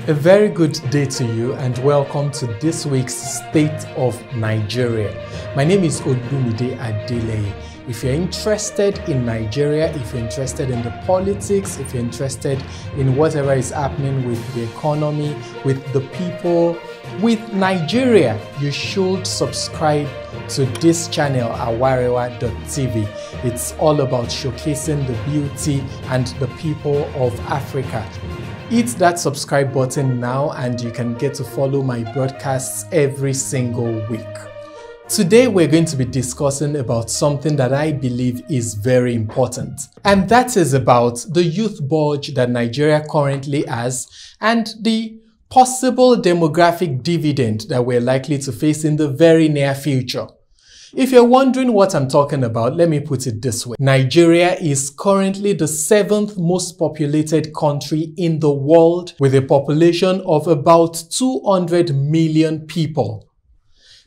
A very good day to you and welcome to this week's State of Nigeria. My name is Olumide Adeleye. If you're interested in Nigeria, if you're interested in the politics, if you're interested in whatever is happening with the economy, with the people, with Nigeria, you should subscribe to this channel, Olanrewaju.tv. It's all about showcasing the beauty and the people of Africa. Hit that subscribe button now and you can get to follow my broadcasts every single week. Today we're going to be discussing about something that I believe is very important, and that is about the youth bulge that Nigeria currently has and the possible demographic dividend that we're likely to face in the very near future. If you're wondering what I'm talking about, let me put it this way. Nigeria is currently the 7th most populated country in the world with a population of about 200 million people.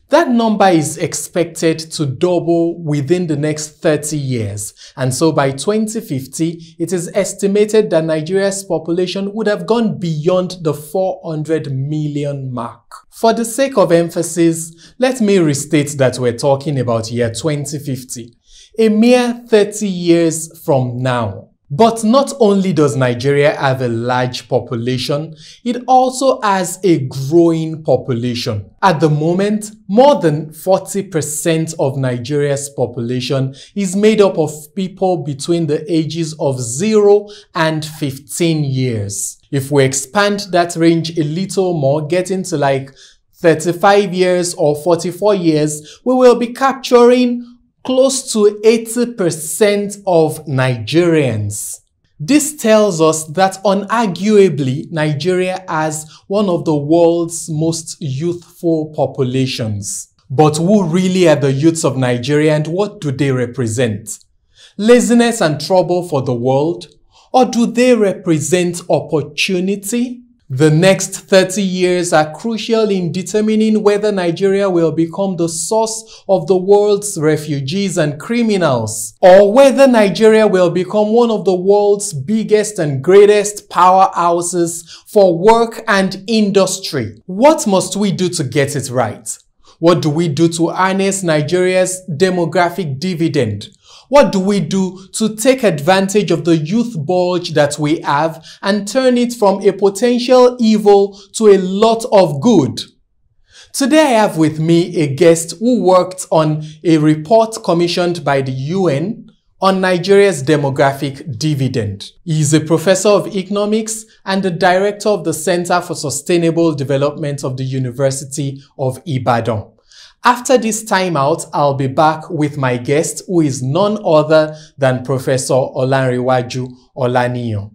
That number is expected to double within the next 30 years. And so by 2050, it is estimated that Nigeria's population would have gone beyond the 400 million mark. For the sake of emphasis, let me restate that we're talking about year 2050, a mere 30 years from now. But not only does Nigeria have a large population, it also has a growing population. At the moment, more than 40% of Nigeria's population is made up of people between the ages of 0 and 15 years. If we expand that range a little more, getting to like 35 years or 44 years, we will be capturing close to 80% of Nigerians. This tells us that unarguably, Nigeria has one of the world's most youthful populations. But who really are the youths of Nigeria and what do they represent? Laziness and trouble for the world? Or do they represent opportunity? The next 30 years are crucial in determining whether Nigeria will become the source of the world's refugees and criminals, or whether Nigeria will become one of the world's biggest and greatest powerhouses for work and industry. What must we do to get it right? What do we do to harness Nigeria's demographic dividend? What do we do to take advantage of the youth bulge that we have and turn it from a potential evil to a lot of good? Today I have with me a guest who worked on a report commissioned by the UN on Nigeria's demographic dividend. He is a professor of economics and the director of the Center for Sustainable Development of the University of Ibadan. After this timeout, I'll be back with my guest, who is none other than Professor Olanrewaju Olaniyan.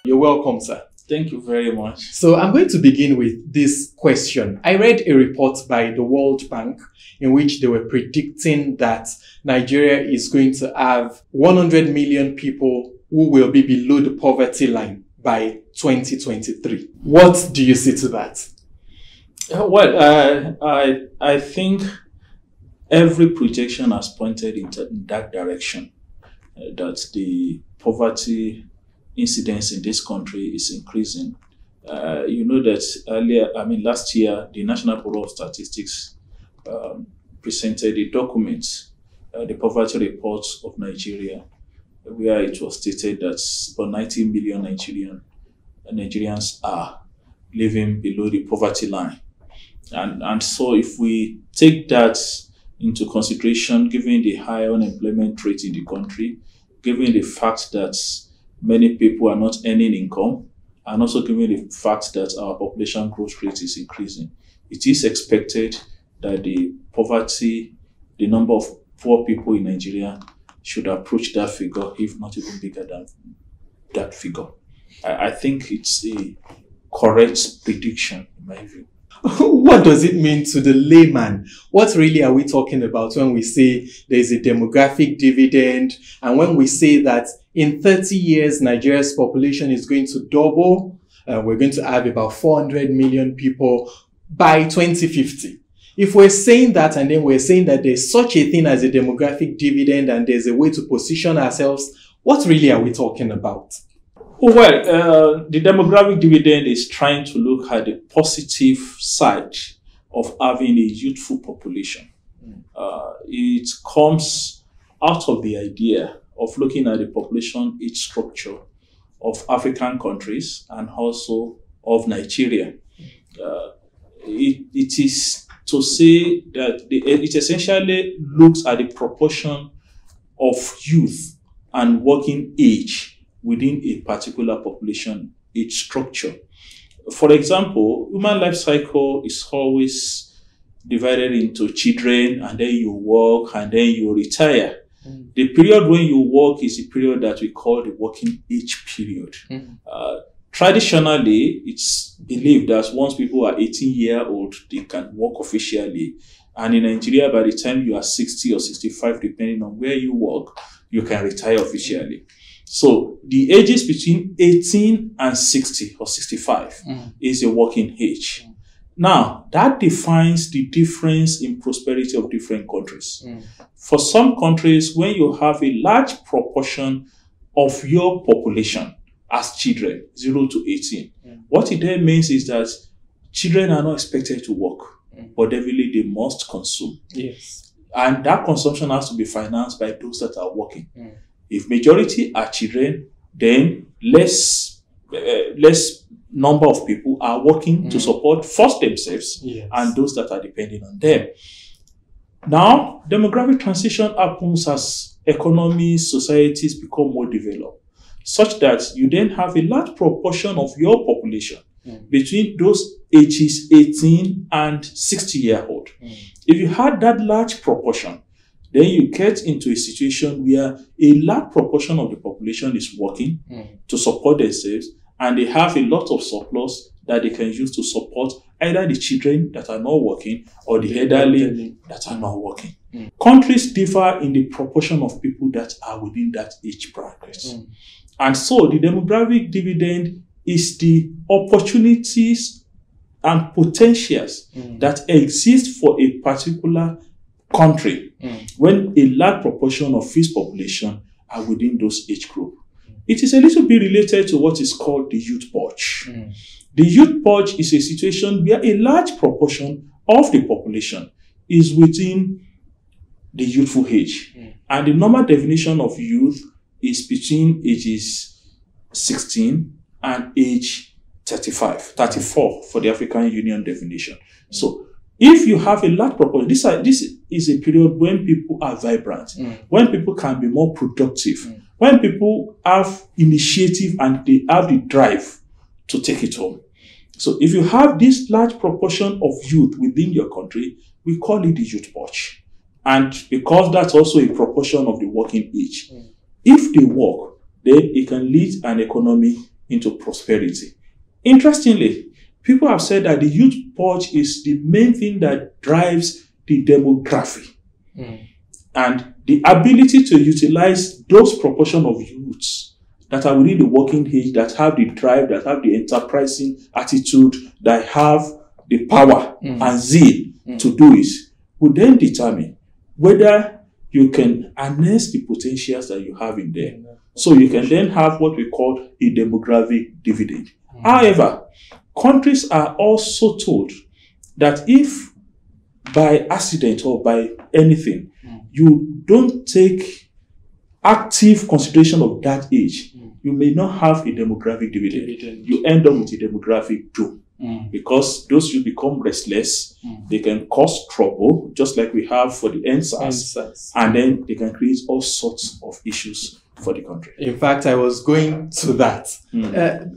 You're welcome, sir. Thank you very much. So I'm going to begin with this question. I read a report by the World Bank in which they were predicting that Nigeria is going to have 100 million people who will be below the poverty line by 2023. What do you say to that? Well, I think every projection has pointed in that direction, that the poverty incidence in this country is increasing. You know that last year, the National Bureau of Statistics presented a document, the Poverty Report of Nigeria, where it was stated that about 90 million Nigerians are living below the poverty line. And so if we take that into consideration, given the high unemployment rate in the country, given the fact that many people are not earning income, and also given the fact that our population growth rate is increasing, it is expected that the number of poor people in Nigeria should approach that figure, if not even bigger than that figure. I think it's a correct prediction, in my view. What does it mean to the layman? What really are we talking about when we say there's a demographic dividend, and when we say that in 30 years Nigeria's population is going to double? We're going to have about 400 million people by 2050. if we're saying that, and then we're saying that there's such a thing as a demographic dividend and there's a way to position ourselves, what really are we talking about? Well, the demographic dividend is trying to look at the positive side of having a youthful population. It comes out of the idea of looking at the population age structure of African countries and also of Nigeria. It is to say that it essentially looks at the proportion of youth and working age within a particular population age structure. For example, human life cycle is always divided into children, and then you work, and then you retire. The period when you work is the period that we call the working age period. Traditionally, it's believed that once people are 18-year-old, they can work officially. And in Nigeria, by the time you are 60 or 65, depending on where you work, you can retire officially. So the ages between 18 and 60 or 65 is a working age. Now, that defines the difference in prosperity of different countries. For some countries, when you have a large proportion of your population as children, 0 to 18, what it then means is that children are not expected to work, but definitely they must consume. Yes. And that consumption has to be financed by those that are working. If majority are children, then less number of people are working to support first themselves and those that are depending on them. Now, demographic transition happens as economies, societies become more developed, such that you then have a large proportion of your population between those ages 18 and 60-year-old. If you had that large proportion, then you get into a situation where a large proportion of the population is working to support themselves, and they have a lot of surplus that they can use to support either the children that are not working or the elderly that are not working. Countries differ in the proportion of people that are within that age bracket. And so the demographic dividend is the opportunities and potentials that exist for a particular country when a large proportion of its population are within those age group. It is a little bit related to what is called the youth purge. The youth purge is a situation where a large proportion of the population is within the youthful age. And the normal definition of youth is between ages 16 and age 34 for the African Union definition. So if you have a large proportion, this is a period when people are vibrant, when people can be more productive, when people have initiative and they have the drive to take it home. So if you have this large proportion of youth within your country, we call it the youth purge. And because that's also a proportion of the working age, if they work, then it can lead an economy into prosperity. Interestingly, people have said that the youth purge is the main thing that drives the demography. And the ability to utilize those proportion of youths that are within the working age, that have the drive, that have the enterprising attitude, that have the power and zeal to do it, will then determine whether you can harness the potentials that you have in there. So you can then have what we call a demographic dividend. However, countries are also told that if by accident or by anything, you don't take active consideration of that age, you may not have a demographic dividend. You end up with a demographic doom. Because those who become restless, they can cause trouble, just like we have for the NSAS, and then they can create all sorts of issues for the country. In fact, I was going to that.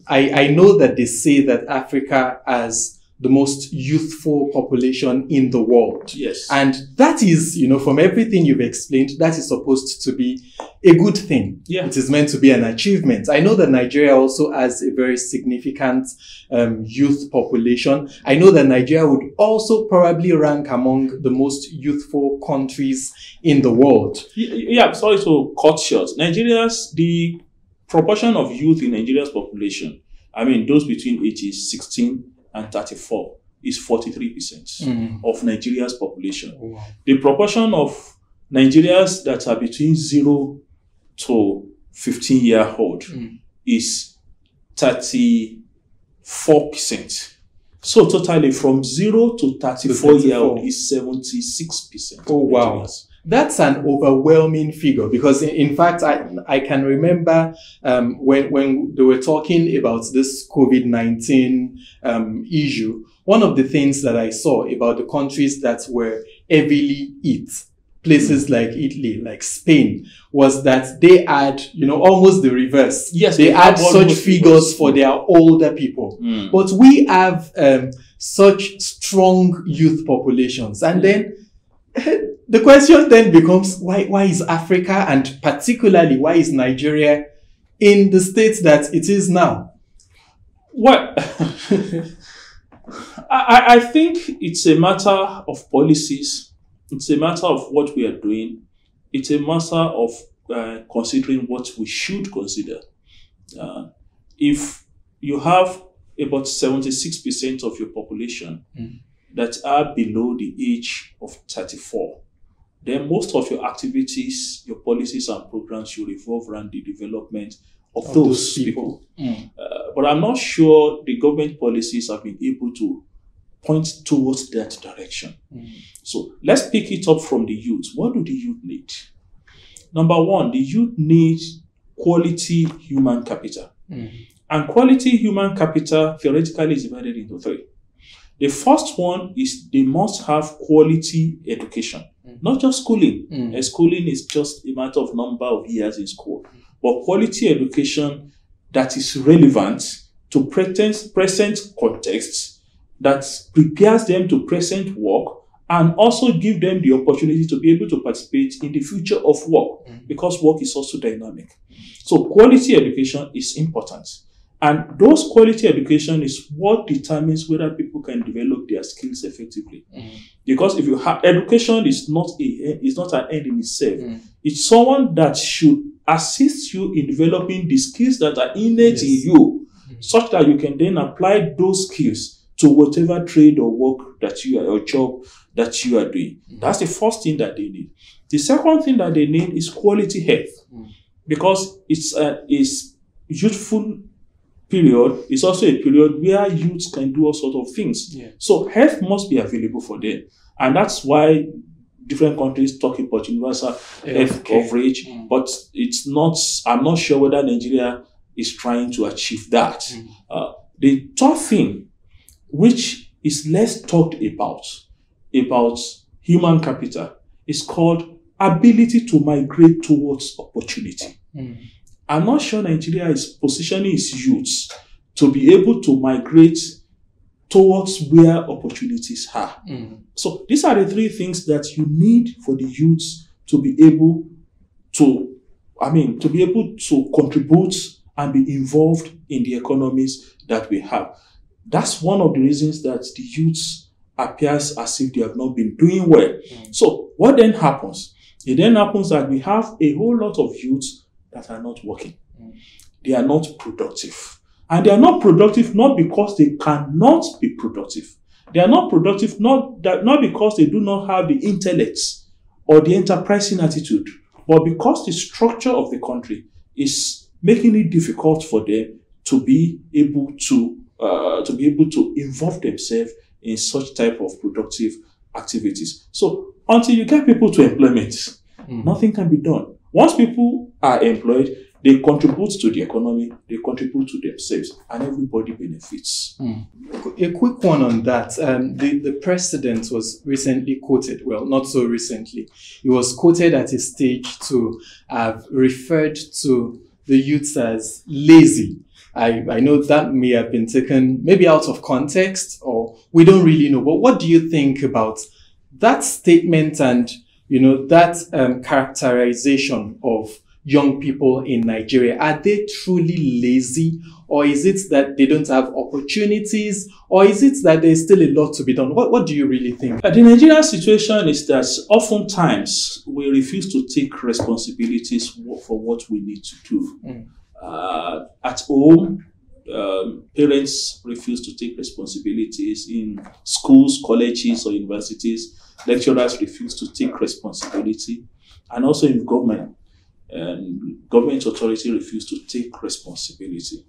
I know that they say that Africa has the most youthful population in the world. Yes. And that is, from everything you've explained, that is supposed to be a good thing. Yeah. It is meant to be an achievement. I know that Nigeria also has a very significant youth population. I know that Nigeria would also probably rank among the most youthful countries in the world. Yeah, sorry to cut short. The proportion of youth in Nigeria's population, I mean, those between ages 16 and 34, is 43% of Nigeria's population. Wow. The proportion of Nigerians that are between 0 to 15-year-old is 34%. So totally from 0 to 34-year-old is 76%. Oh, wow. That's an overwhelming figure, because in fact, I can remember when they were talking about this COVID-19 issue, one of the things that I saw about the countries that were heavily hit, places like Italy, like Spain, was that they had, almost the reverse. Yes, they had such figures for their older people. But we have such strong youth populations. And then the question then becomes, why is Africa, and particularly why is Nigeria in the state that it is now? Well, I think it's a matter of policies. It's a matter of what we are doing. It's a matter of considering what we should consider. If you have about 76% of your population that are below the age of 34, then most of your activities, your policies and programs should revolve around the development of those people. But I'm not sure the government policies have been able to point towards that direction. So let's pick it up from the youth. What do the youth need? Number one, the youth need quality human capital. And quality human capital theoretically is divided into three. The first one is they must have quality education, not just schooling. Schooling is just a matter of number of years in school, but quality education that is relevant to present contexts, that prepares them to present work, and also give them the opportunity to be able to participate in the future of work, because work is also dynamic. So quality education is important. And those quality education is what determines whether people can develop their skills effectively. Because if you have education is not an end in itself. It's someone that should assist you in developing the skills that are innate in you, such that you can then apply those skills to whatever trade or work that you are, or job that you are doing. That's the first thing that they need. The second thing that they need is quality health, because it's youthful period. It's also a period where youths can do all sorts of things. So health must be available for them, and that's why different countries talk about universal health coverage. But it's not. I'm not sure whether Nigeria is trying to achieve that. The third thing, which is less talked about human capital, is called ability to migrate towards opportunity. I'm not sure Nigeria is positioning its youths to be able to migrate towards where opportunities are. So these are the three things that you need for the youths to be able to, contribute and be involved in the economies that we have. That's one of the reasons that the youths appears as if they have not been doing well. So what then happens? It then happens that we have a whole lot of youths that are not working. They are not productive. And they are not productive not because they cannot be productive. They are not productive not because they do not have the intellect or the enterprising attitude, but because the structure of the country is making it difficult for them to be able to involve themselves in such type of productive activities. So until you get people to employment, nothing can be done. Once people are employed, they contribute to the economy, they contribute to themselves, and everybody benefits. A quick one on that. The president was recently quoted, well, not so recently. He was quoted at a stage to have referred to the youths as lazy. I know that may have been taken maybe out of context, or we don't really know. But what do you think about that statement and, that characterization of young people in Nigeria? Are they truly lazy, or is it that they don't have opportunities, or is it that there's still a lot to be done? What do you really think? The Nigerian situation is that oftentimes we refuse to take responsibilities for what we need to do. At home, parents refuse to take responsibilities. In schools, colleges, or universities, lecturers refuse to take responsibility. And also in government, government authority refuse to take responsibility.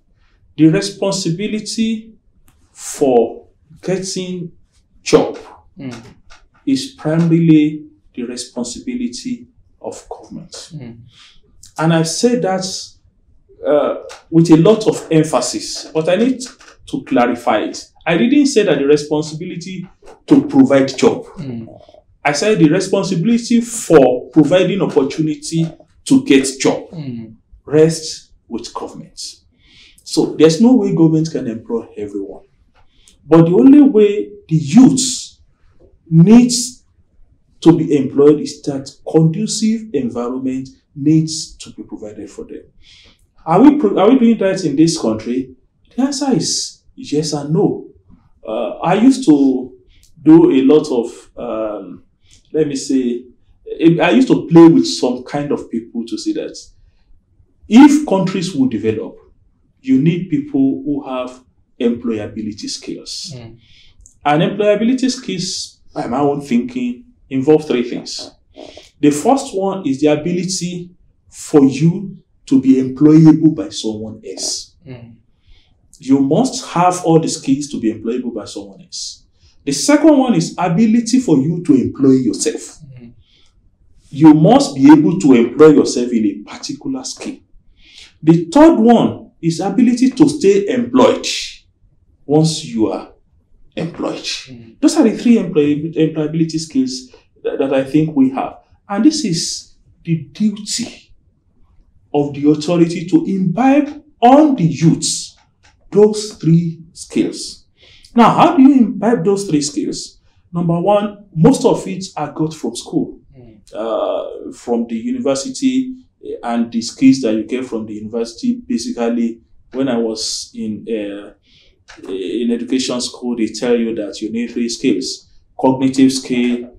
The responsibility for getting job is primarily the responsibility of government. And I say that with a lot of emphasis, but I need to clarify it. I didn't say that the responsibility to provide job. I said the responsibility for providing opportunity to get job rests with government. So there's no way government can employ everyone. But the only way the youth needs to be employed is that conducive environment needs to be provided for them. Are we doing that in this country? The answer is yes and no. I used to do a lot of, let me say, I used to play with some kind of people to see that if countries will develop, you need people who have employability skills. And employability skills, by my own thinking, involve three things. The first one is the ability for you to be employable by someone else. You must have all the skills to be employable by someone else. The second one is ability for you to employ yourself. You must be able to employ yourself in a particular skill. The third one is ability to stay employed once you are employed. Those are the three employability skills that I think we have. And this is the duty of the authority to imbibe on the youths those three skills. Now, how do you imbibe those three skills? Number one, most of it are got from school, from the university, and the skills that you get from the university. Basically, when I was in education school, they tell you that you need three skills: cognitive skill,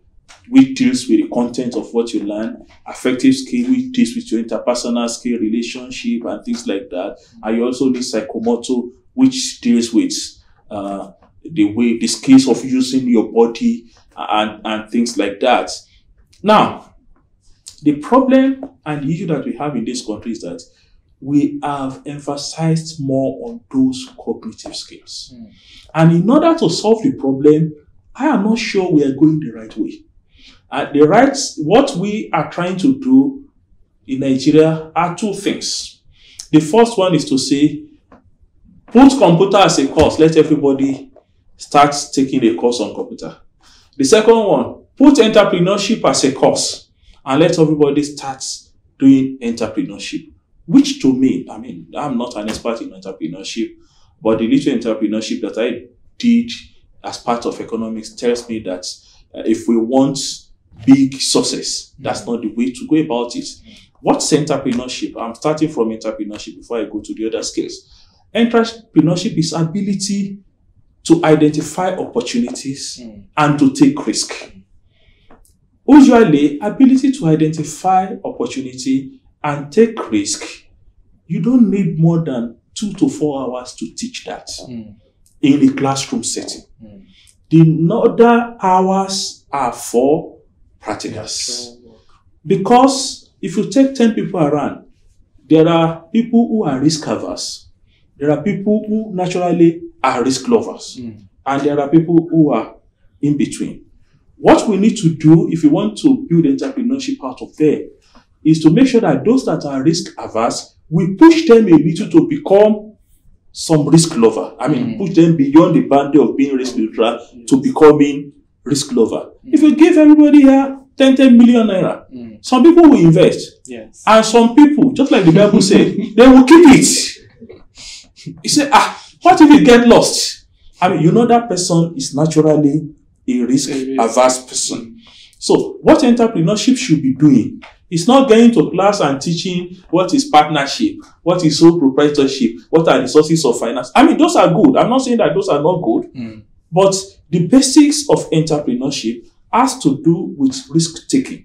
which deals with the content of what you learn; affective skill, which deals with your interpersonal skill, relationship, and things like that. And you also need psychomotor, which deals with the skills of using your body and things like that. Now, the problem and the issue that we have in this country is that we have emphasized more on those cognitive skills. And in order to solve the problem, I am not sure we are going the right way. What we are trying to do in Nigeria are two things. The first one is to say, put computer as a course, let everybody start taking a course on computer. The second one, put entrepreneurship as a course and let everybody start doing entrepreneurship. Which to me, I mean, I'm not an expert in entrepreneurship, but the little entrepreneurship that I did as part of economics tells me that if we want big success, that's not the way to go about it. What's entrepreneurship? I'm starting from entrepreneurship before I go to the other skills. Entrepreneurship is ability to identify opportunities and to take risk. Usually, ability to identify opportunity and take risk, you don't need more than 2 to 4 hours to teach that in a classroom setting. The other hours are for practicals. Because if you take 10 people around, there are people who are risk averse. There are people who naturally are risk lovers. And there are people who are in between. What we need to do if we want to build entrepreneurship out of there is to make sure that those that are risk averse, we push them a little to become some risk lover. I mean, push them beyond the boundary of being risk neutral to becoming risk lover. If you give everybody here 10 million naira, some people will invest. Yes. And some people, just like the Bible said, they will keep it. You say, what if you get lost? I mean, you know that person is naturally a risk-averse person. So what entrepreneurship should be doing is not going to class and teaching what is partnership, what is sole proprietorship, what are the sources of finance. I mean, those are good. I'm not saying that those are not good. But the basics of entrepreneurship has to do with risk-taking.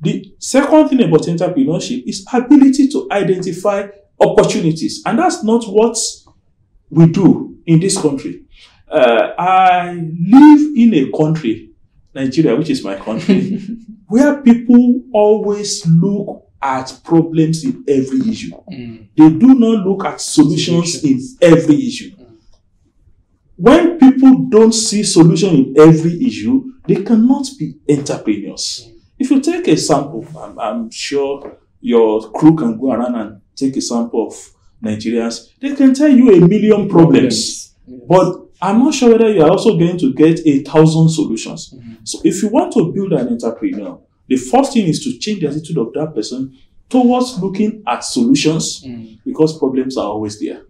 The second thing about entrepreneurship is ability to identify opportunities. And that's not what we do in this country. I live in a country, Nigeria, which is my country, where people always look at problems in every issue. They do not look at solutions in every issue. When people don't see solution in every issue, they cannot be entrepreneurs. If you take a sample, I'm sure your crew can go around and take a sample of Nigerians. They can tell you 1,000,000 problems. Yes. But I'm not sure whether you are also going to get 1,000 solutions. So if you want to build an entrepreneur, the first thing is to change the attitude of that person towards looking at solutions, because problems are always there,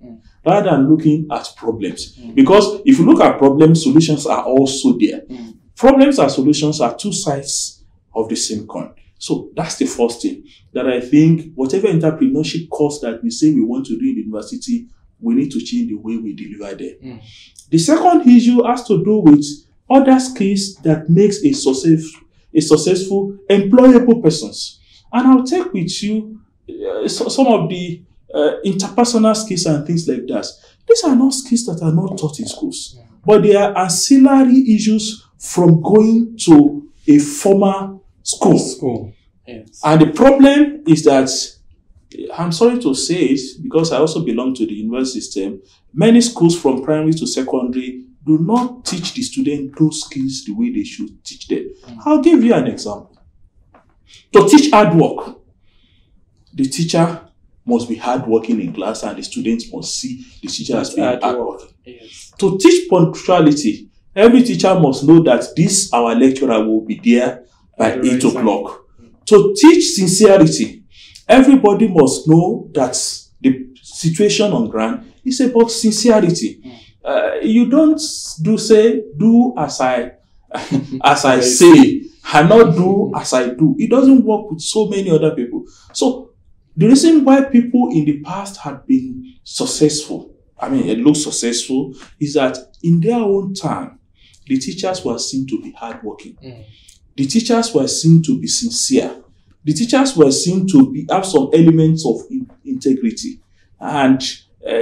rather than looking at problems. Because if you look at problems, solutions are also there. Problems and solutions are two sides of the same coin. So that's the first thing that I think whatever entrepreneurship course that we say we want to do in the university, we need to change the way we deliver there. The second issue has to do with other skills that makes a successful, employable persons. And I'll take with you some of the interpersonal skills and things like that. These are not skills that are not taught in schools, but they are ancillary issues from going to a formal school. Yes. And the problem is that, I'm sorry to say it, because I also belong to the university system, many schools from primary to secondary do not teach the student those skills the way they should teach them. I'll give you an example. To teach hard work, the teacher must be hardworking in class and the students must see the teacher as being hardworking. Yes. To teach punctuality, every teacher must know that this, our lecturer, will be there by 8 o'clock. To teach sincerity, everybody must know that the situation on ground is about sincerity. You don't do as I say, and not do as I do. It doesn't work with so many other people. So the reason why people in the past had been successful, it looks successful, is that in their own time, the teachers were seen to be hardworking. The teachers were seen to be sincere. The teachers were seen to have some elements of integrity. And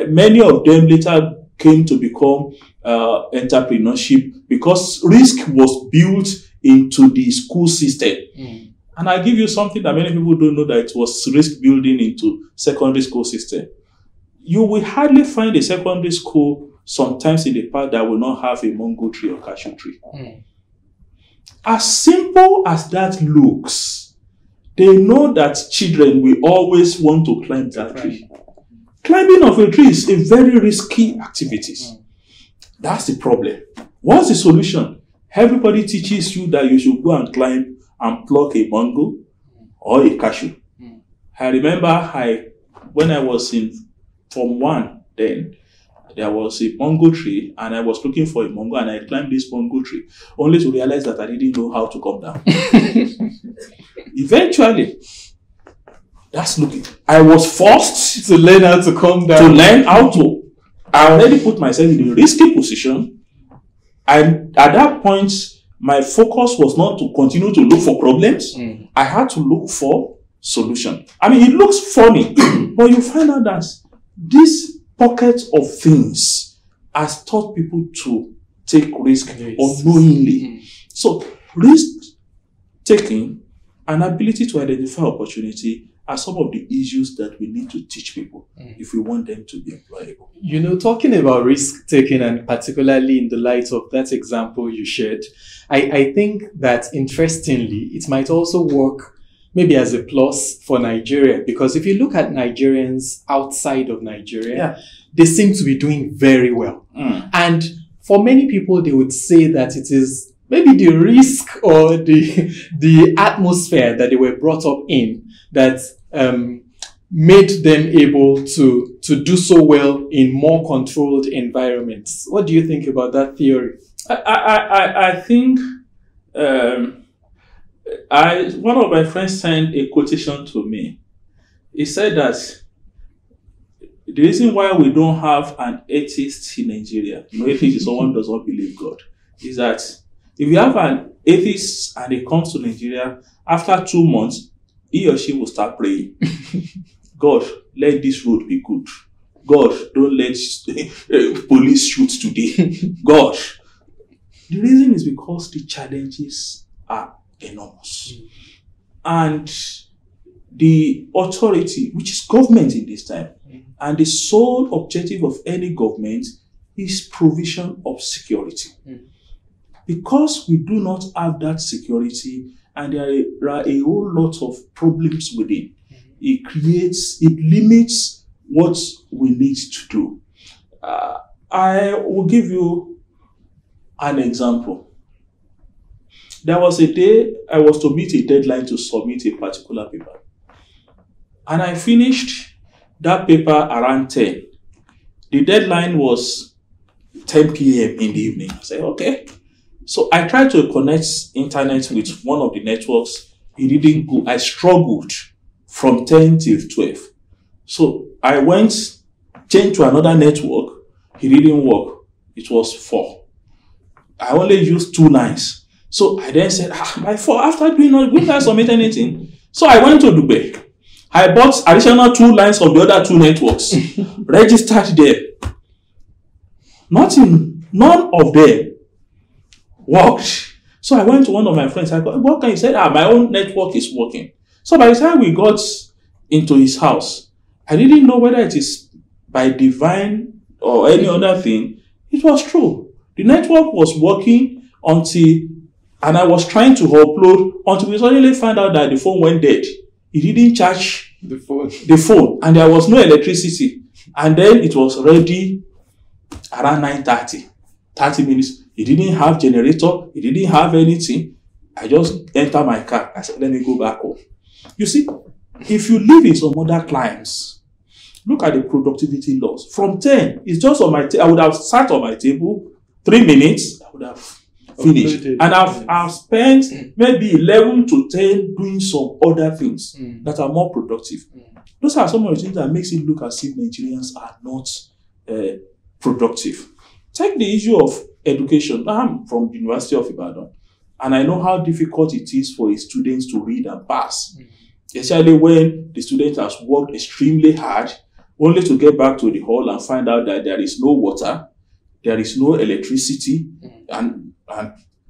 many of them later came to become entrepreneurship because risk was built into the school system. And I give you something that many people don't know, that it was risk building into secondary school system. You will hardly find a secondary school sometimes in the past that will not have a mango tree or cashew tree. As simple as that looks, they know that children will always want to climb that tree. Climbing of a tree is a very risky activity. That's the problem. What's the solution? Everybody teaches you that you should go and climb and pluck a mango or a cashew. I remember when I was in Form 1 then, there was a mango tree and I was looking for a mango and I climbed this mango tree only to realize that I didn't know how to come down. Eventually, I was forced to learn how to come down. I already put myself in a risky position. And at that point, my focus was not to continue to look for problems. I had to look for solution. It looks funny, but you find out that this pocket of things has taught people to take risk unknowingly. So risk taking and ability to identify opportunity are some of the issues that we need to teach people if we want them to be employable. Talking about risk taking, and particularly in the light of that example you shared, I think that interestingly, it might also work maybe as a plus for Nigeria, because if you look at Nigerians outside of Nigeria, they seem to be doing very well. And for many people, they would say that it is maybe the risk or the atmosphere that they were brought up in that made them able to do so well in more controlled environments. What do you think about that theory? I think one of my friends sent a quotation to me. He said that the reason why we don't have an atheist in Nigeria, atheist is someone who does not believe God, is that if you have an atheist and he comes to Nigeria, after 2 months, he or she will start praying, God, let this road be good. God, don't let police shoot today. God. The reason is because the challenges are enormous. And the authority, which is government in this time, and the sole objective of any government is provision of security. Because we do not have that security, and there are a whole lot of problems with it, it limits what we need to do. I will give you an example. There was a day I was to meet a deadline to submit a particular paper. And I finished that paper around 10. The deadline was 10 p.m. in the evening. I said, okay. So I tried to connect internet with one of the networks. It didn't go. I struggled from 10 till 12. So I changed to another network. It didn't work. It was 4. I only used 2 lines. So I then said, by 4, after doing all, we can't submit anything. So I went to Dubai. I bought additional 2 lines of the other 2 networks, registered them. None of them worked. So I went to one of my friends. I go, what can you say? My own network is working. So by the time we got into his house, I didn't know whether it is by divine or any other thing. It was true. The network was working and I was trying to upload until we suddenly found out that the phone went dead. It didn't charge the phone, and there was no electricity. And then it was ready around 9:30, 30 minutes. It didn't have generator. It didn't have anything. I just entered my car. I said, let me go back home. You see, if you live in some other climes, look at the productivity loss. From 10, it's just on my I would have sat on my table, 3 minutes, I would have finished. And I've spent maybe 11 to 10 doing some other things that are more productive. Those are some of the things that makes it look as if Nigerians are not productive. Take the issue of education. I'm from the University of Ibadan, and I know how difficult it is for a student to read and pass, especially when the student has worked extremely hard, only to get back to the hall and find out that there is no water, there is no electricity, and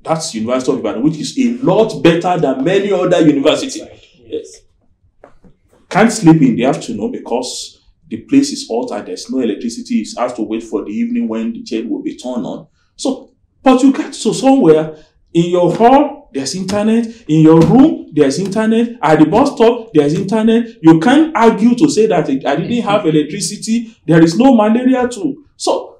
that's University of Ibadan, which is a lot better than many other universities. Yes. Can't sleep in the afternoon because the place is hot and there's no electricity. It has to wait for the evening when the chain will be turned on. So, but you get to somewhere, in your hall, there's internet. In your room, there's internet. At the bus stop, there's internet. You can't argue to say that I didn't have electricity. There is no malaria too. So,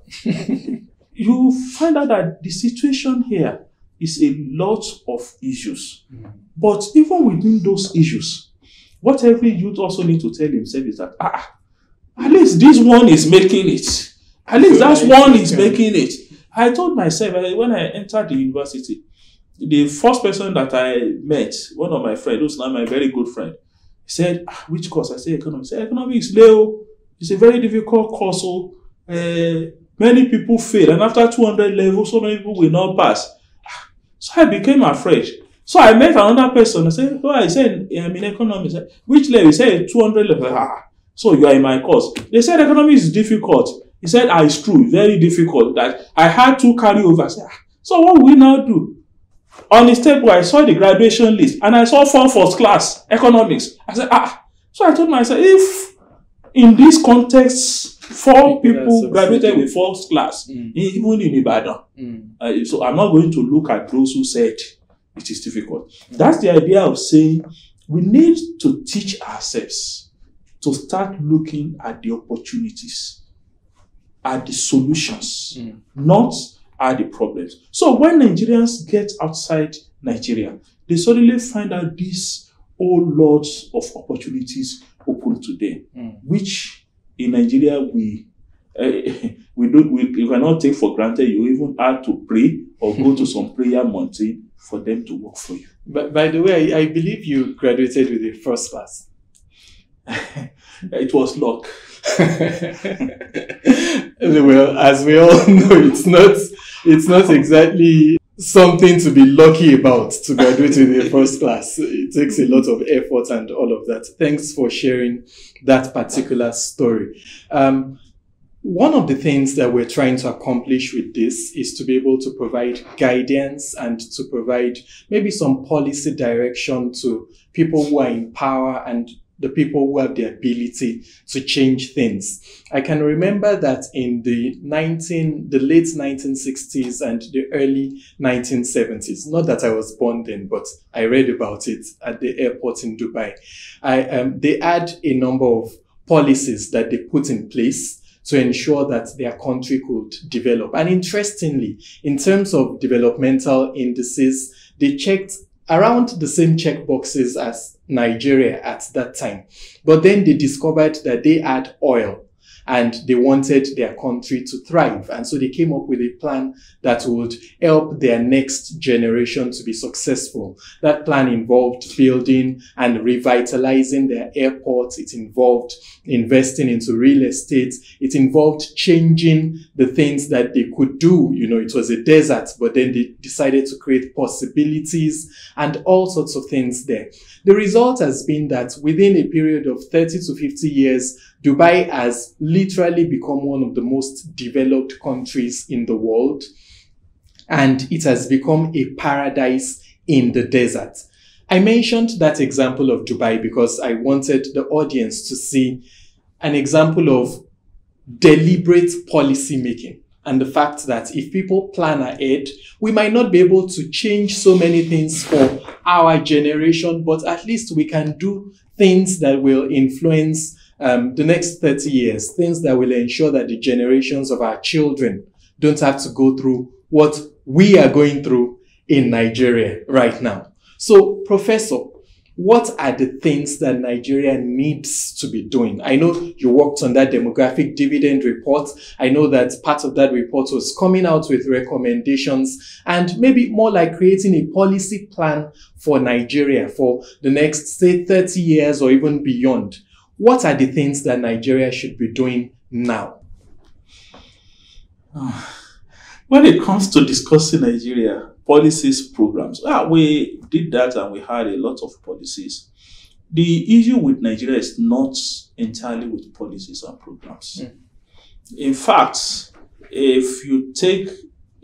you find out that the situation here is a lot of issues. But even within those issues, what every youth also needs to tell himself is that, at least this one is making it. At least that one is making it. I told myself, when I entered the university, the first person that I met, one of my friends, who's now my very good friend, he said, which course? I said, economics. I said, economics, Leo, it's a very difficult course. So, many people fail. And after 200 levels, so many people will not pass. So I became afraid. So I met another person. I said, I said, I'm in economics. I said, which level? He said, 200 levels. So you are in my course. They said economics is difficult. He said, it's true, very difficult. That I had to carry over. I said, so what will we now do? On the step where I saw the graduation list and I saw 4 first class economics. I said, So I told myself, if in this context, 4 people graduated with first class, even in Ibadan, so I'm not going to look at those who said it is difficult. That's the idea of saying we need to teach ourselves to start looking at the opportunities, at the solutions, not at the problems. So when Nigerians get outside Nigeria, they suddenly find out these whole lots of opportunities open to them, which in Nigeria we cannot take for granted. You even have to pray or go to some prayer mountain for them to work for you. But by the way, I believe you graduated with a first class. It was luck. Well, as we all know, it's not exactly something to be lucky about to graduate with a first class. It takes a lot of effort and all of that. Thanks for sharing that particular story. One of the things that we're trying to accomplish with this is to be able to provide guidance and to provide maybe some policy direction to people who are in power and the people who have the ability to change things. I can remember that in the late 1960s and the early 1970s, not that I was born then, but I read about it at the airport in Dubai. They had a number of policies that they put in place to ensure that their country could develop. And interestingly, in terms of developmental indices, they checked around the same check boxes as Nigeria at that time. But then they discovered that they had oil and they wanted their country to thrive. And so they came up with a plan that would help their next generation to be successful. That plan involved building and revitalizing their airports. It involved investing into real estate. It involved changing the things that they could do. You know, it was a desert, but then they decided to create possibilities and all sorts of things there. The result has been that within a period of 30 to 50 years, Dubai has literally become one of the most developed countries in the world, and it has become a paradise in the desert. I mentioned that example of Dubai because I wanted the audience to see an example of deliberate policy making and the fact that if people plan ahead, we might not be able to change so many things for our generation, but at least we can do things that will influence the next 30 years, things that will ensure that the generations of our children don't have to go through what we are going through in Nigeria right now. So, Professor, what are the things that Nigeria needs to be doing? I know you worked on that demographic dividend report. I know that part of that report was coming out with recommendations and maybe more like creating a policy plan for Nigeria for the next, say, 30 years or even beyond. What are the things that Nigeria should be doing now? When it comes to discussing Nigeria, policies, programs, we did that and we had a lot of policies. The issue with Nigeria is not entirely with policies and programs. In fact, if you take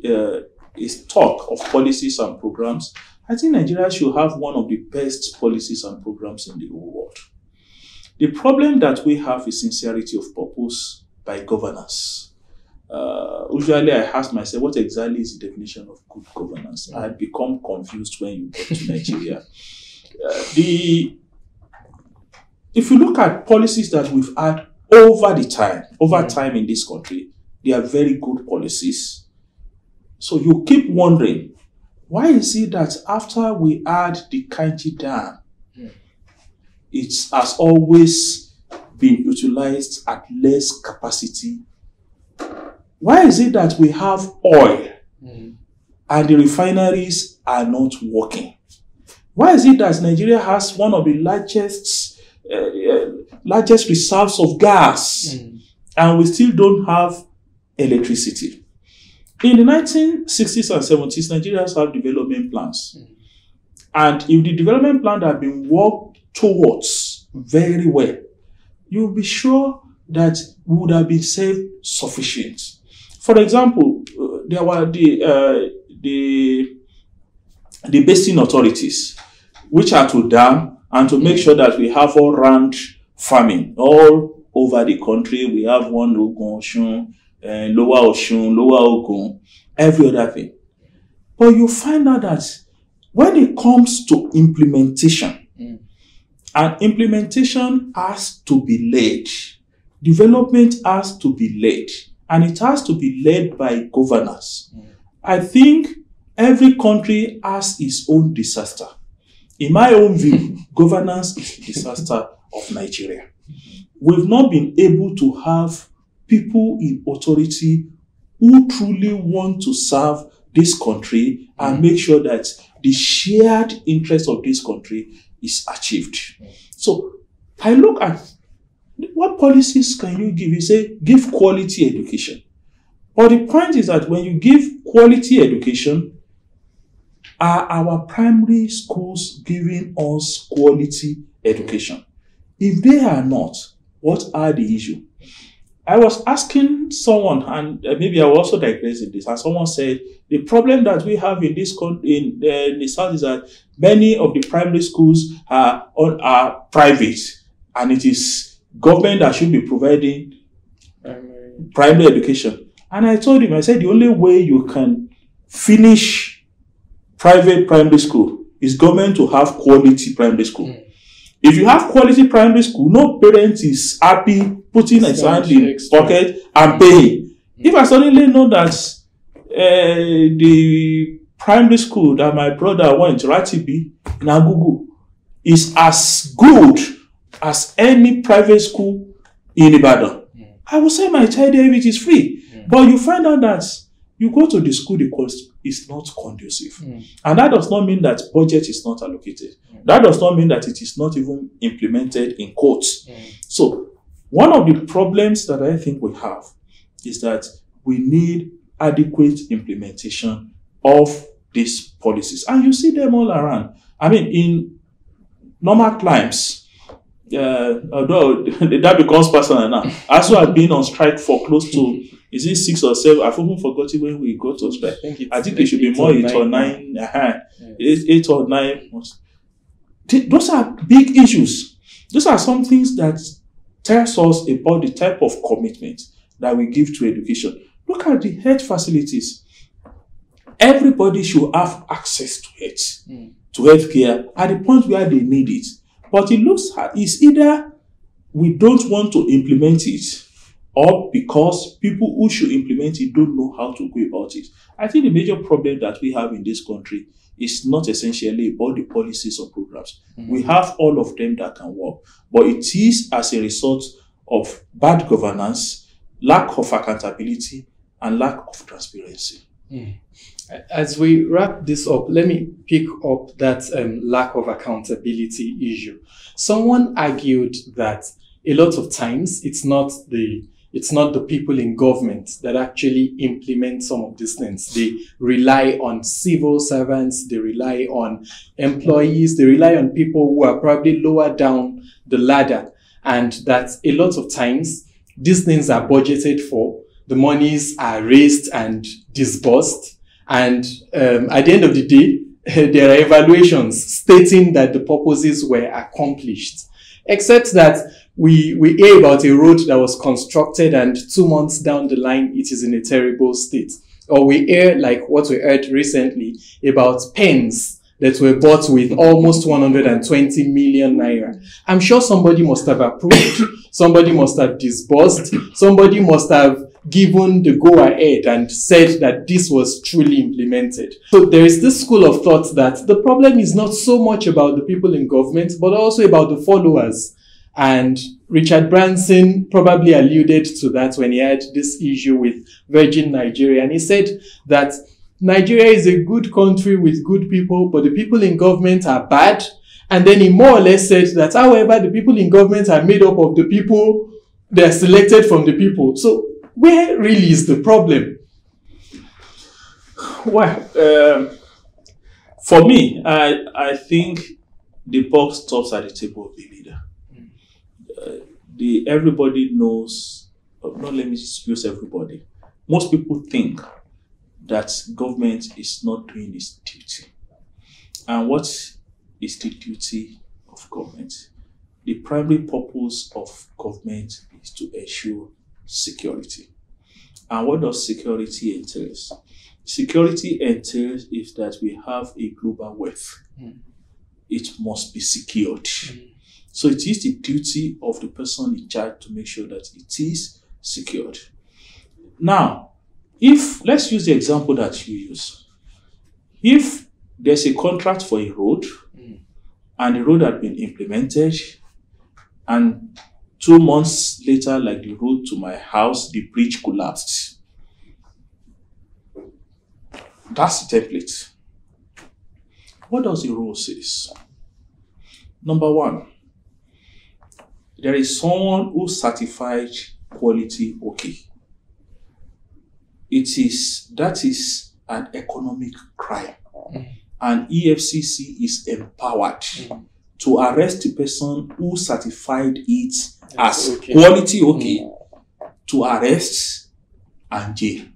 a stock of policies and programs, I think Nigeria should have one of the best policies and programs in the whole world. The problem that we have is sincerity of purpose by governance. Usually I ask myself, what exactly is the definition of good governance? I become confused when you get to Nigeria. If you look at policies that we've had over time in this country, they are very good policies. So you keep wondering, why is it that after we had the Kainji Dam, it has always been utilized at less capacity? Why is it that we have oil and the refineries are not working? Why is it that Nigeria has one of the largest reserves of gas and we still don't have electricity? In the 1960s and 70s, Nigeria has had development plans. And if the development plan had been worked towards very well, you'll be sure that we would have been self-sufficient. For example, there were the basin authorities, which are to dam and to make sure that we have all-round farming all over the country. We have one Ogun, Osun, Lower Osun, Lower Ogun, every other thing. But you find out that when it comes to implementation, and implementation has to be led, development has to be led, and it has to be led by governors. I think every country has its own disaster. In my own view, governance is the disaster of Nigeria. We've not been able to have people in authority who truly want to serve this country and make sure that the shared interest of this country is achieved. So I look at what policies can you give? You say, give quality education. But the point is that when you give quality education, are our primary schools giving us quality education? If they are not, what are the issues? I was asking someone, and maybe I will also digress in this, and someone said, the problem that we have in this in the South is that many of the primary schools are private, and it is government that should be providing primary education. And I told him, I said, the only way you can finish private primary school is government to have quality primary school. If you have quality primary school, no parent is happy putting his hand in pocket and paying. If I suddenly know that the primary school that my brother went, Ratibi, in Agugu, is as good as any private school in Ibadan, I will send my child there if it is free. But you find out that you go to the school, the cost is not conducive. And that does not mean that budget is not allocated. That does not mean that it is not even implemented in courts. So one of the problems that I think we have is that we need adequate implementation of these policies. And you see them all around. I mean, in normal climes, although that becomes personal now, I also have been on strike for close to, is it 6 or 7? I've even forgotten when we go to strike. I think it should be more 8 or 9. 8 or 9 months. Those are big issues. Those are some things that tells us about the type of commitment that we give to education. Look at the health facilities. Everybody should have access to healthcare at the point where they need it. But it looks it's either we don't want to implement it, or because people who should implement it don't know how to go about it. I think the major problem that we have in this country is not essentially about the policies or programs. We have all of them that can work, but it is as a result of bad governance, lack of accountability, and lack of transparency. As we wrap this up, let me pick up that lack of accountability issue. Someone argued that a lot of times it's not the people in government that actually implement some of these things. They rely on civil servants, they rely on employees, they rely on people who are probably lower down the ladder, and that a lot of times these things are budgeted for, the monies are raised and disbursed, and at the end of the day, there are evaluations stating that the purposes were accomplished, except that we hear about a road that was constructed and 2 months down the line, it is in a terrible state. Or we hear, like what we heard recently, about pens that were bought with almost 120 million naira. I'm sure somebody must have approved, somebody must have disbursed, somebody must have given the go-ahead and said that this was truly implemented. So there is this school of thought that the problem is not so much about the people in government, but also about the followers. And Richard Branson probably alluded to that when he had this issue with Virgin Nigeria. And he said that Nigeria is a good country with good people, but the people in government are bad. And then he more or less said that, however, the people in government are made up of the people, they are selected from the people. So where really is the problem? Well, for me, I think the buck stops at the table of the leader. Everybody knows, not let me use everybody. Most people think that government is not doing its duty. And what is the duty of government? The primary purpose of government is to ensure security. And what does security entail? Security entails is that we have a global wealth. It must be secured. So it is the duty of the person in charge to make sure that it is secured. Now, let's use the example that you use. If there's a contract for a road, and the road had been implemented, and 2 months later, like the road to my house, the bridge collapsed. That's the template. What does the rule say? Number one, there is someone who certified quality okay. That is an economic crime. And EFCC is empowered to arrest the person who certified it as quality okay, to arrest and jail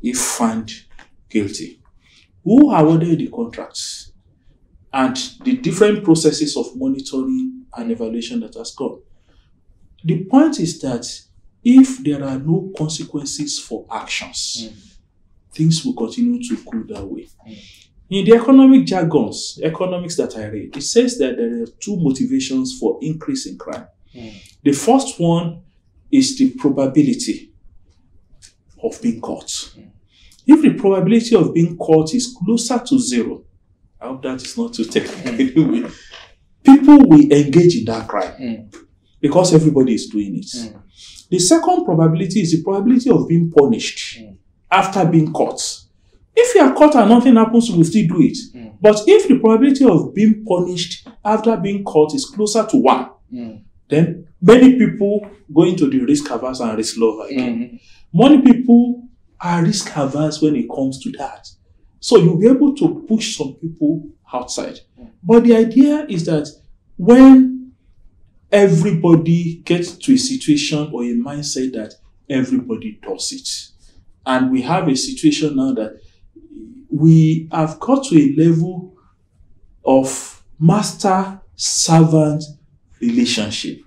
if found guilty. Who awarded the contracts? And the different processes of monitoring and evaluation that has gone. The point is that if there are no consequences for actions, things will continue to go that way. In the economic jargons, economics that I read, it says that there are two motivations for increase in crime. The first one is the probability of being caught. If the probability of being caught is closer to zero, I hope that is not too technical, people will engage in that crime because everybody is doing it. The second probability is the probability of being punished after being caught. If you are caught and nothing happens, you will still do it. But if the probability of being punished after being caught is closer to 1, then many people go into the risk averse and risk lover again. Many people are risk averse when it comes to that. So you'll be able to push some people outside. But the idea is that when everybody gets to a situation or a mindset that everybody does it, and we have a situation now that we have got to a level of master-servant relationship.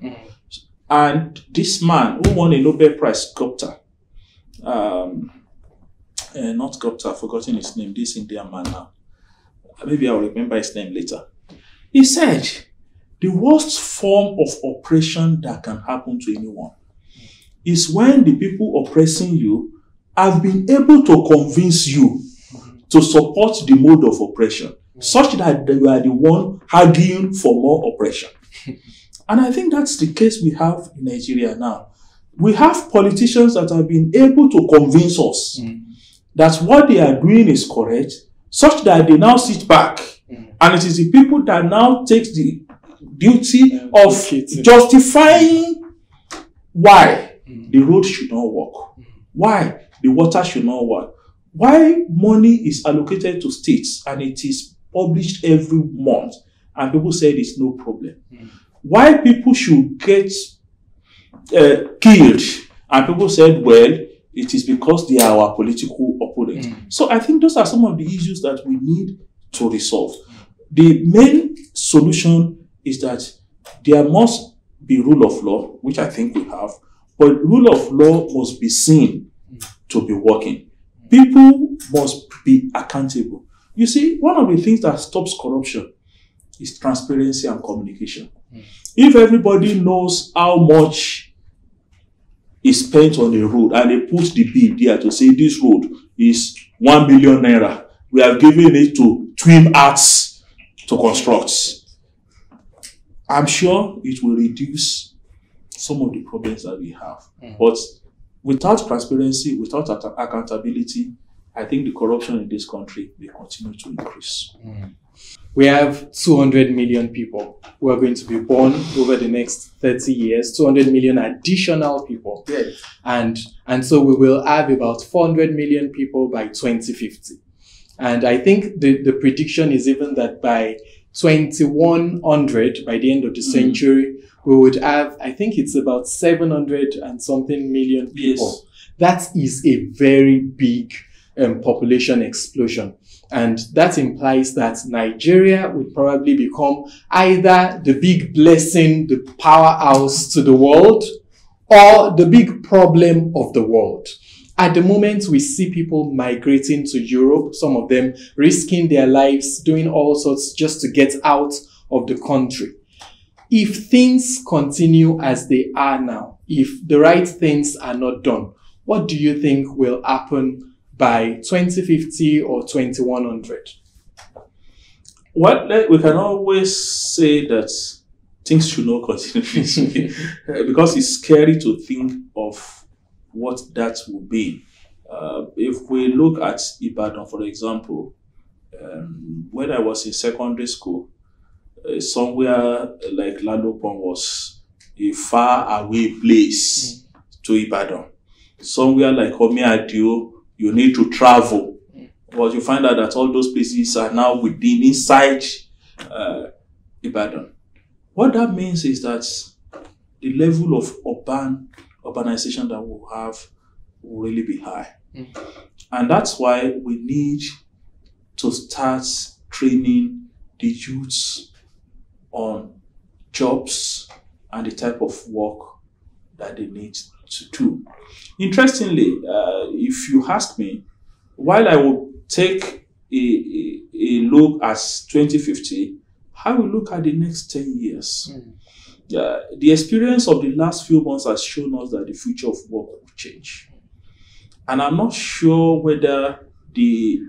And this man who won a Nobel Prize, sculptor, not sculptor, I've forgotten his name, this Indian man now. Maybe I'll remember his name later. He said, the worst form of oppression that can happen to anyone is when the people oppressing you have been able to convince you to support the mode of oppression, such that you are the one arguing for more oppression. And I think that's the case we have in Nigeria now. We have politicians that have been able to convince us that what they are doing is correct, such that they now sit back. And it is the people that now take the duty of justifying why the road should not work, why the water should not work, why money is allocated to states and it is published every month and people said it's no problem. Why people should get killed and people said, well, it is because they are our political opponents. So I think those are some of the issues that we need to resolve. The main solution is that there must be rule of law, which I think we have, but rule of law must be seen to be working. People must be accountable. You see, one of the things that stops corruption is transparency and communication. If everybody knows how much is spent on a road and they put the bill there to say this road is 1 million naira, we have given it to Twin Arts to construct, I'm sure it will reduce some of the problems that we have. But without transparency, without accountability, I think the corruption in this country will continue to increase. We have 200 million people who are going to be born over the next 30 years, 200 million additional people. Yes. And so we will have about 400 million people by 2050. And I think the prediction is even that by 2100, by the end of the century, we would have, I think it's about 700 and something million people. Yes. That is a very big population explosion. And that implies that Nigeria would probably become either the big blessing, the powerhouse to the world, or the big problem of the world. At the moment, we see people migrating to Europe, some of them risking their lives, doing all sorts just to get out of the country. If things continue as they are now, if the right things are not done, what do you think will happen by 2050 or 2100? Well, we can always say that things should not continue this way because it's scary to think of what that will be. If we look at Ibadan, for example, when I was in secondary school, somewhere like Ladopon was a far away place to Ibadan. Somewhere like Omiadio, you need to travel. But you find out that all those places are now inside Ibadan. What that means is that the level of urban urbanization that we'll have will really be high. And that's why we need to start training the youths on jobs and the type of work that they need to do. Interestingly, if you ask me, while I would take a look at 2050, I will look at the next 10 years. The experience of the last few months has shown us that the future of work will change. And I'm not sure whether the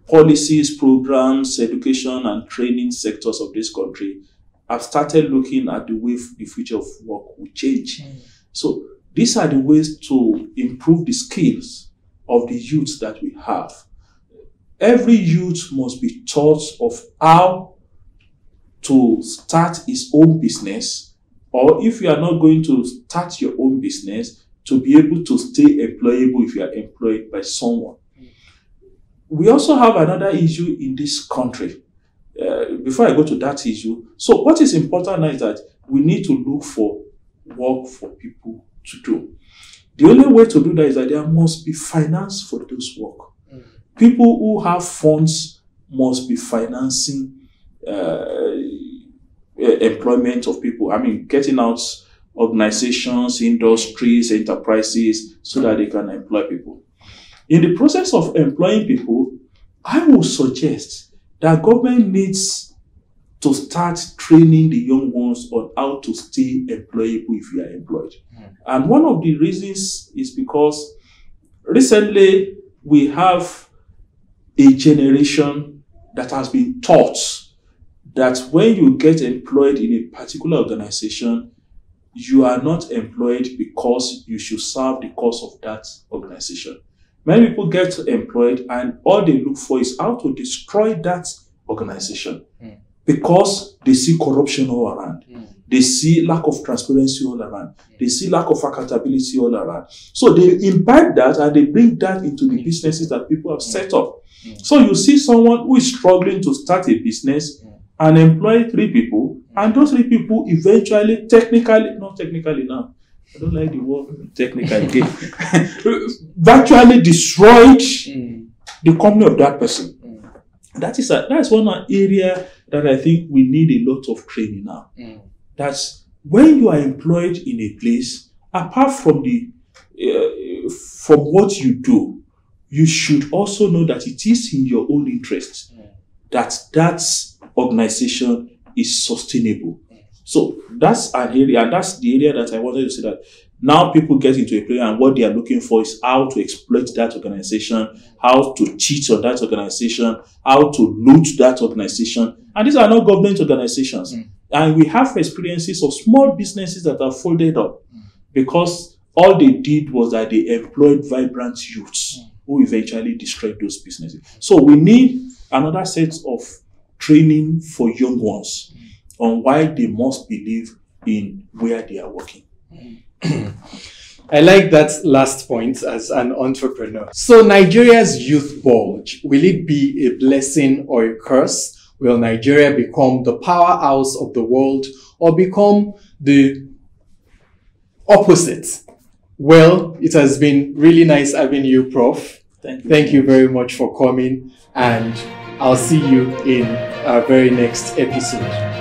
policies, programs, education, and training sectors of this country have started looking at the way the future of work will change. So these are the ways to improve the skills of the youth that we have. Every youth must be taught of how to start his own business, or if you are not going to start your own business, to be able to stay employable if you are employed by someone. We also have another issue in this country. Before I go to that issue, so what is important now is that we need to look for work for people to do. The only way to do that is that there must be finance for those work. People who have funds must be financing employment of people. I mean, getting out organizations, industries, enterprises, so that they can employ people. In the process of employing people, I would suggest that government needs to start training the young ones on how to stay employable if you are employed. And one of the reasons is because recently we have a generation that has been taught that when you get employed in a particular organization, you are not employed because you should serve the cause of that organization. Many people get employed and all they look for is how to destroy that organization because they see corruption all around. They see lack of transparency all around. They see lack of accountability all around. So they imbibe that and they bring that into the businesses that people have set up. So you see someone who is struggling to start a business and employ 3 people, and those 3 people eventually, not technically now, I don't like the word technical again, virtually destroyed the company of that person. That is one area that I think we need a lot of training now. That's when you are employed in a place, apart from from what you do, you should also know that it is in your own interest that organization is sustainable. So that's an area, and that's the area that I wanted to say that now people get into a place and what they are looking for is how to exploit that organization, how to cheat on that organization, how to loot that organization. And these are not government organizations. And we have experiences of small businesses that are folded up because all they did was that they employed vibrant youths who eventually destroyed those businesses. So we need another set of training for young ones on why they must believe in where they are working. I like that last point as an entrepreneur. So Nigeria's youth bulge, will it be a blessing or a curse? Will Nigeria become the powerhouse of the world or become the opposite? Well, it has been really nice having you, Prof. Thank you very much for coming, and I'll see you in our very next episode.